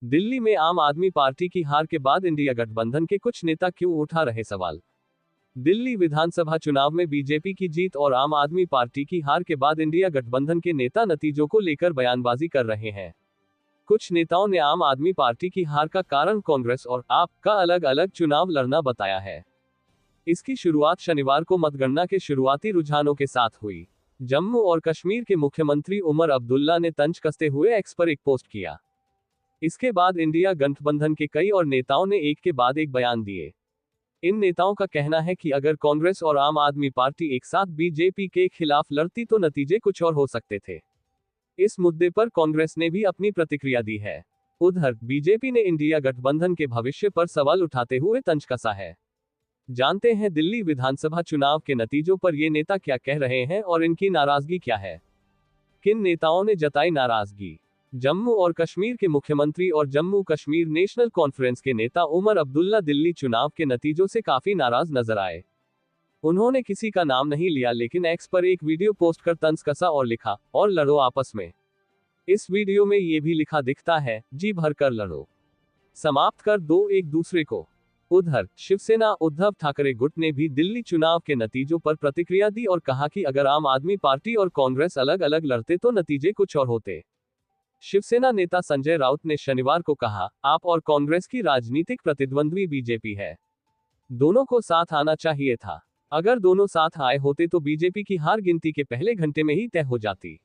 दिल्ली में आम आदमी पार्टी की हार के बाद इंडिया गठबंधन के कुछ नेता क्यों उठा रहे सवाल। दिल्ली विधानसभा चुनाव में बीजेपी की जीत और आम आदमी पार्टी की हार के बाद इंडिया गठबंधन के नेता नतीजों को लेकर बयानबाजी कर रहे हैं। कुछ नेताओं ने आम आदमी पार्टी की हार का कारण कांग्रेस और आप का अलग अलग चुनाव लड़ना बताया है। इसकी शुरुआत शनिवार को मतगणना के शुरुआती रुझानों के साथ हुई। जम्मू और कश्मीर के मुख्यमंत्री उमर अब्दुल्ला ने तंज कसते हुए एक्स पर एक पोस्ट किया। इसके बाद इंडिया गठबंधन के कई और नेताओं ने एक के बाद एक बयान दिए। इन नेताओं का कहना है कि अगर कांग्रेस और आम आदमी पार्टी एक साथ बीजेपी के खिलाफ लड़ती तो नतीजे कुछ और हो सकते थे। इस मुद्दे पर कांग्रेस ने भी अपनी प्रतिक्रिया दी है। उधर बीजेपी ने इंडिया गठबंधन के भविष्य पर सवाल उठाते हुए तंज कसा है। जानते हैं दिल्ली विधानसभा चुनाव के नतीजों पर ये नेता क्या कह रहे हैं और इनकी नाराजगी क्या है। किन नेताओं ने जताई नाराजगी। जम्मू और कश्मीर के मुख्यमंत्री और जम्मू कश्मीर नेशनल कॉन्फ्रेंस के नेता उमर अब्दुल्ला दिल्ली चुनाव के नतीजों से काफी नाराज नजर आए। उन्होंने किसी का नाम नहीं लिया, लेकिन एक्स पर एक वीडियो पोस्ट कर तंज कसा और लिखा, और लड़ो आपस में। इस वीडियो में ये भी लिखा दिखता है, जी भर कर लड़ो, समाप्त कर दो एक दूसरे को। उधर शिवसेना उद्धव ठाकरे गुट ने भी दिल्ली चुनाव के नतीजों पर प्रतिक्रिया दी और कहा कि अगर आम आदमी पार्टी और कांग्रेस अलग अलग लड़ते तो नतीजे कुछ और होते। शिवसेना नेता संजय राउत ने शनिवार को कहा, आप और कांग्रेस की राजनीतिक प्रतिद्वंद्वी बीजेपी है। दोनों को साथ आना चाहिए था। अगर दोनों साथ आए होते तो बीजेपी की हार गिनती के पहले घंटे में ही तय हो जाती।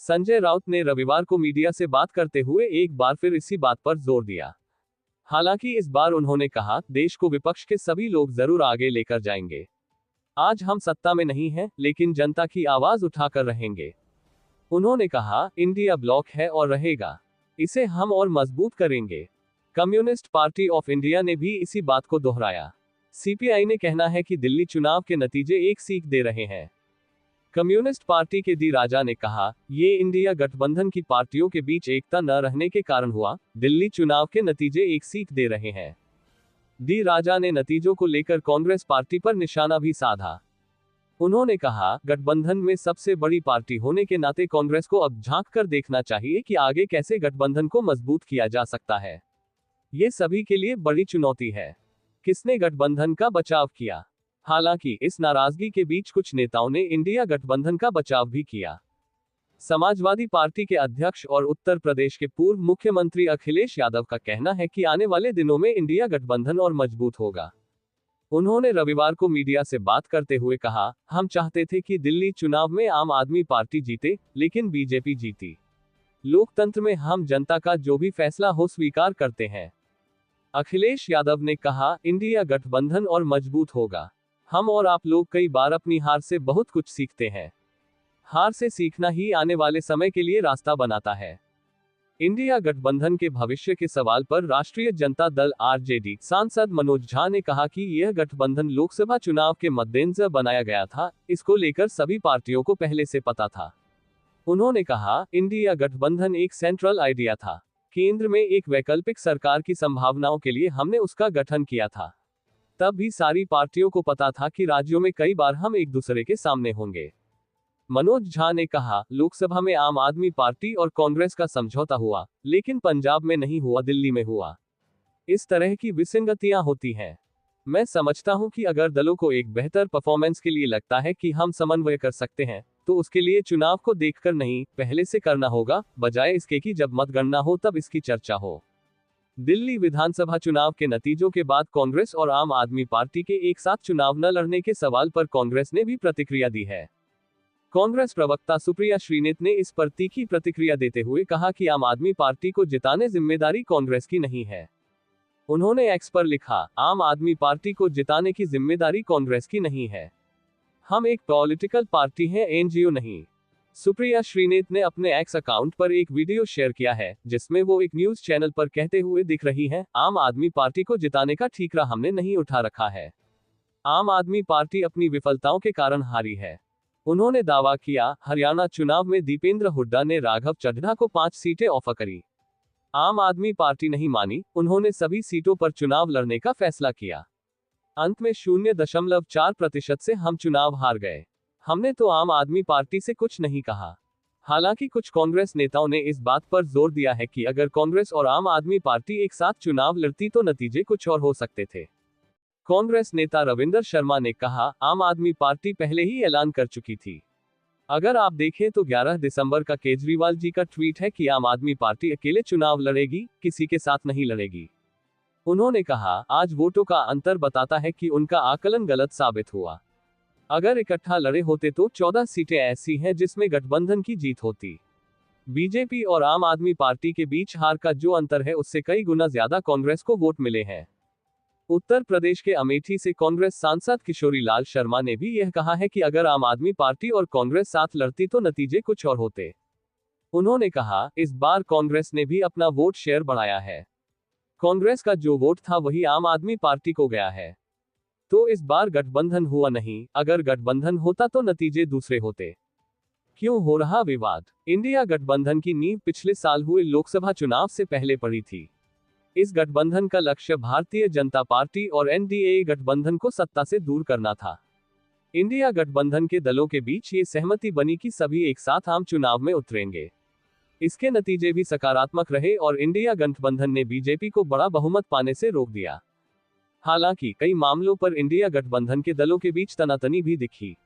संजय राउत ने रविवार को मीडिया से बात करते हुए एक बार फिर इसी बात पर जोर दिया। हालांकि इस बार उन्होंने कहा, देश को विपक्ष के सभी लोग जरूर आगे लेकर जाएंगे। आज हम सत्ता में नहीं हैं, लेकिन जनता की आवाज उठाकर रहेंगे। उन्होंने कहा, इंडिया ब्लॉक है और रहेगा, इसे हम और मजबूत करेंगे। कम्युनिस्ट पार्टी ऑफ इंडिया ने भी इसी बात को दोहराया। सीपीआई ने कहना है कि दिल्ली चुनाव के नतीजे एक सीख दे रहे हैं। कम्युनिस्ट पार्टी के डी राजा ने कहा, ये इंडिया गठबंधन की पार्टियों के बीच एकता न रहने के कारण हुआ। दिल्ली चुनाव के नतीजे एक सीख दे रहे हैं। डी राजा ने नतीजों को लेकर कांग्रेस पार्टी पर निशाना भी साधा। उन्होंने कहा, गठबंधन में सबसे बड़ी पार्टी होने के नाते कांग्रेस को अब झांक कर देखना चाहिए कि आगे कैसे गठबंधन को मजबूत किया जा सकता है। ये सभी के लिए बड़ी चुनौती है। किसने गठबंधन का बचाव किया। हालांकि इस नाराजगी के बीच कुछ नेताओं ने इंडिया गठबंधन का बचाव भी किया। समाजवादी पार्टी के अध्यक्ष और उत्तर प्रदेश के पूर्व मुख्यमंत्री अखिलेश यादव का कहना है कि आने वाले दिनों में इंडिया गठबंधन और मजबूत होगा। उन्होंने रविवार को मीडिया से बात करते हुए कहा, हम चाहते थे कि दिल्ली चुनाव में आम आदमी पार्टी जीते, लेकिन बीजेपी जीती। लोकतंत्र में हम जनता का जो भी फैसला हो स्वीकार करते हैं। अखिलेश यादव ने कहा, इंडिया गठबंधन और मजबूत होगा। हम और आप लोग कई बार अपनी हार से बहुत कुछ सीखते हैं। हार से सीखना ही आने वाले समय के लिए रास्ता बनाता है। इंडिया गठबंधन के भविष्य के सवाल पर राष्ट्रीय जनता दल आरजेडी सांसद मनोज झा ने कहा कि यह गठबंधन लोकसभा चुनाव के मद्देनजर बनाया गया था, इसको लेकर सभी पार्टियों को पहले से पता था। उन्होंने कहा, इंडिया गठबंधन एक सेंट्रल आइडिया था। केंद्र में एक वैकल्पिक सरकार की संभावनाओं के लिए हमने उसका गठन किया था। तब भी सारी पार्टियों को पता था कि राज्यों में कई बार हम एक दूसरे के सामने होंगे। मनोज झा ने कहा, लोकसभा में आम आदमी पार्टी और कांग्रेस का समझौता हुआ, लेकिन पंजाब में नहीं हुआ, दिल्ली में हुआ। इस तरह की विसंगतियां होती हैं। मैं समझता हूं कि अगर दलों को एक बेहतर परफॉर्मेंस के लिए लगता है कि हम समन्वय कर सकते हैं, तो उसके लिए चुनाव को देखकर नहीं, पहले से करना होगा, बजाय इसके कि जब मतगणना हो तब इसकी चर्चा हो। दिल्ली विधानसभा चुनाव के नतीजों के बाद कांग्रेस और आम आदमी पार्टी के एक साथ चुनाव न लड़ने के सवाल पर कांग्रेस ने भी प्रतिक्रिया दी है। कांग्रेस प्रवक्ता सुप्रिया श्रीनेत ने इस पर तीखी प्रतिक्रिया देते हुए कहा कि आम आदमी पार्टी को जिताने जिम्मेदारी कांग्रेस की नहीं है। उन्होंने एक्स पर लिखा, आम आदमी पार्टी को जिताने की जिम्मेदारी कांग्रेस की नहीं है। हम एक पॉलिटिकल पार्टी हैं, एनजीओ नहीं। सुप्रिया श्रीनेत ने अपने एक्स अकाउंट पर एक वीडियो शेयर किया है, जिसमें वो एक न्यूज चैनल पर कहते हुए दिख रही हैं, आम आदमी पार्टी को जिताने का ठीकरा हमने नहीं उठा रखा है। आम आदमी पार्टी अपनी विफलताओं के कारण हारी है। उन्होंने दावा किया, हरियाणा चुनाव में दीपेंद्र हुड्डा ने राघव चड्ढा को 5 सीटें ऑफर करी। आम आदमी पार्टी नहीं मानी, उन्होंने सभी सीटों पर चुनाव लड़ने का फैसला किया। अंत में 0.4% से हम चुनाव हार गए। हमने तो आम आदमी पार्टी से कुछ नहीं कहा। हालांकि कुछ कांग्रेस नेताओं ने इस बात पर जोर दिया है कि अगर कांग्रेस और आम आदमी पार्टी एक साथ चुनाव लड़ती तो नतीजे कुछ और हो सकते थे। कांग्रेस नेता रविंदर शर्मा ने कहा, आम आदमी पार्टी पहले ही ऐलान कर चुकी थी। अगर आप देखें तो 11 दिसंबर का केजरीवाल जी का ट्वीट है कि आम आदमी पार्टी अकेले चुनाव लड़ेगी, किसी के साथ नहीं लड़ेगी। उन्होंने कहा, आज वोटों का अंतर बताता है कि उनका आकलन गलत साबित हुआ। अगर इकट्ठा लड़े होते तो 14 सीटें ऐसी हैं जिसमें गठबंधन की जीत होती। बीजेपी और आम आदमी पार्टी के बीच हार का जो अंतर है उससे कई गुना ज्यादा कांग्रेस को वोट मिले हैं। उत्तर प्रदेश के अमेठी से कांग्रेस सांसद किशोरी लाल शर्मा ने भी यह कहा है कि अगर आम आदमी पार्टी और कांग्रेस साथ लड़ती तो नतीजे कुछ और होते। उन्होंने कहा, इस बार कांग्रेस ने भी अपना वोट शेयर बढ़ाया है। कांग्रेस का जो वोट था वही आम आदमी पार्टी को गया है। तो इस बार गठबंधन हुआ नहीं, अगर गठबंधन होता तो नतीजे दूसरे होते। क्यों हो रहा विवाद? इंडिया गठबंधन की नींव पिछले साल हुए लोकसभा चुनाव से पहले पड़ी थी। इस गठबंधन का लक्ष्य भारतीय जनता पार्टी और एनडीए गठबंधन को सत्ता से दूर करना था। इंडिया गठबंधन के दलों के बीच ये सहमति बनी कि सभी एक साथ आम चुनाव में उतरेंगे। इसके नतीजे भी सकारात्मक रहे और इंडिया गठबंधन ने बीजेपी को बड़ा बहुमत पाने से रोक दिया। हालांकि कई मामलों पर इंडिया गठबंधन के दलों के बीच तनातनी भी दिखी।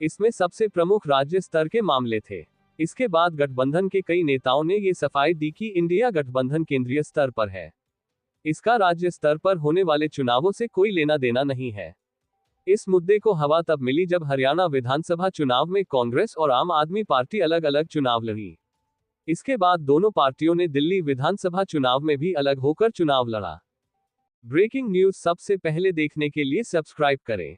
इसमें सबसे प्रमुख राज्य स्तर के मामले थे। इसके बाद गठबंधन के कई नेताओं ने ये सफाई दी कि इंडिया गठबंधन केंद्रीय स्तर पर है। इसका राज्य स्तर पर होने वाले चुनावों से कोई लेना देना नहीं है। इस मुद्दे को हवा तब मिली जब हरियाणा विधानसभा चुनाव में कांग्रेस और आम आदमी पार्टी अलग अलग चुनाव लड़ी। इसके बाद दोनों पार्टियों ने दिल्ली विधानसभा चुनाव में भी अलग होकर चुनाव लड़ा। ब्रेकिंग न्यूज सबसे पहले देखने के लिए सब्सक्राइब करें।